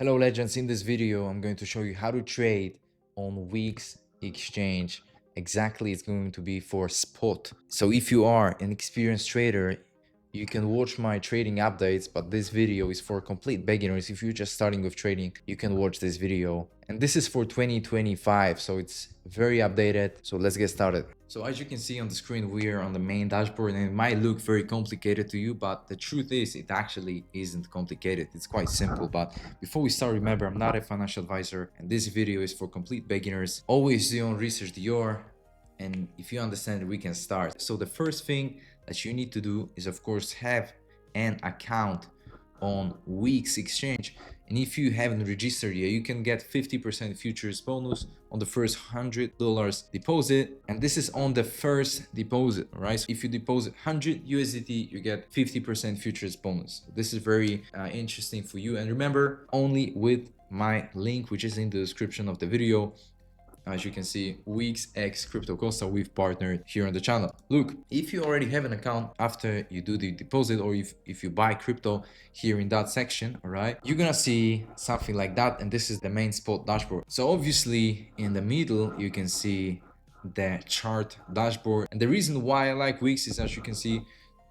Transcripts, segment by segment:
Hello legends, in this video I'm going to show you how to trade on Weex exchange. Exactly, it's going to be for spot. So if you are an experienced trader, you can watch my trading updates, but this video is for complete beginners. If you're just starting with trading, you can watch this video. And this is for 2025, so it's very updated. So let's get started. So as you can see on the screen, we are on the main dashboard, and it might look very complicated to you, but the truth is it actually isn't complicated. It's quite simple. But before we start, remember, I'm not a financial advisor, and this video is for complete beginners. Always do your own research, and if you understand it, we can start. So the first thing that you need to do is, of course, have an account on Weex exchange. And if you haven't registered yet, you can get 50% futures bonus on the first $100 deposit, and this is on the first deposit, right? So if you deposit 100 USDT, you get 50% futures bonus. This is very interesting for you, and remember, only with my link, which is in the description of the video. As you can see, Weex X Crypto Costa, we've partnered here on the channel. Look, if you already have an account after you do the deposit, or if you buy crypto here in that section, all right, you're gonna see something like that, and this is the main spot dashboard. So obviously in the middle you can see the chart dashboard, and the reason why I like Weex is, as you can see,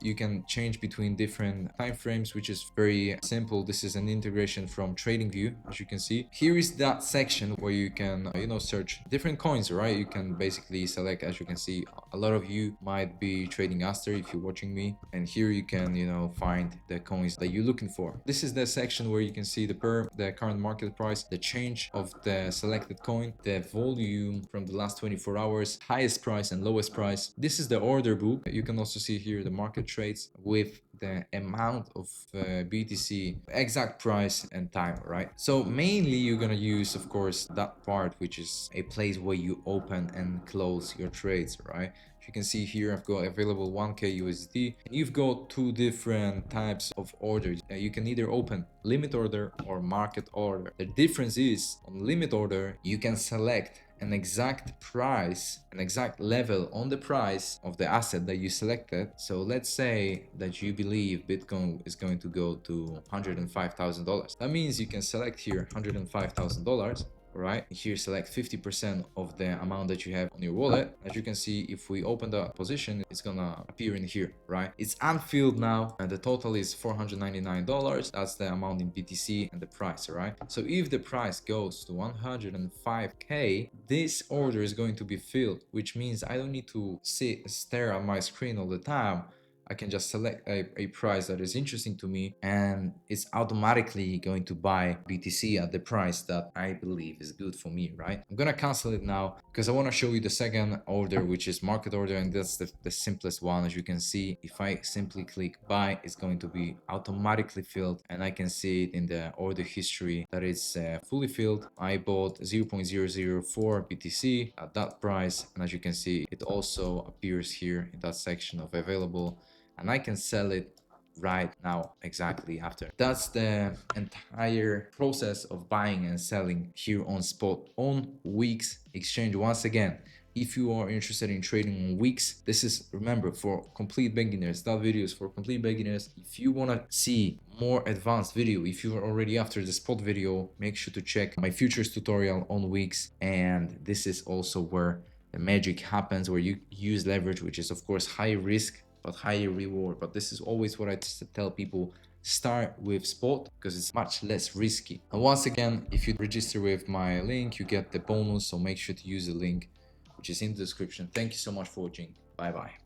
you can change between different time frames, which is very simple. This is an integration from TradingView. As you can see, here is that section where you can search different coins, right? You can basically select, as you can see, a lot of you might be trading Aster if you're watching me, and here you can find the coins that you're looking for. This is the section where you can see the current market price, the change of the selected coin, the volume from the last 24 hours, highest price and lowest price. This is the order book. You can also see here the market trades with the amount of BTC, exact price and time, right? So mainly you're gonna use, of course, that part, which is a place where you open and close your trades, right? You can see here I've got available 1k USD, and you've got two different types of orders. You can either open limit order or market order. The difference is, on limit order you can select an exact price, an exact level on the price of the asset that you selected. So let's say that you believe Bitcoin is going to go to $105,000. That means you can select here $105,000. Right here, select 50% of the amount that you have on your wallet. As you can see, if we open the position, it's gonna appear in here, right? It's unfilled now, and the total is $499. That's the amount in BTC and the price, right? So if the price goes to 105k, this order is going to be filled, which means I don't need to stare at my screen all the time. I can just select a price that is interesting to me, and it's automatically going to buy BTC at the price that I believe is good for me, right? I'm gonna cancel it now because I want to show you the second order, which is market order, and that's the simplest one. As you can see, if I simply click buy, it's going to be automatically filled, and I can see it in the order history that it's fully filled. I bought 0.004 BTC at that price, and as you can see, it also appears here in that section of available, and I can sell it right now exactly after. That's the entire process of buying and selling here on spot on Weex exchange. Once again, if you are interested in trading on Weex, this is, remember, for complete beginners. That video is for complete beginners. If you want to see more advanced video, if you are already after the spot video, make sure to check my futures tutorial on Weex. And this is also where the magic happens, where you use leverage, which is of course high risk but higher reward. But this is always what I tell people: start with spot because it's much less risky. And once again, if you register with my link, you get the bonus, so make sure to use the link which is in the description. Thank you so much for watching. Bye bye.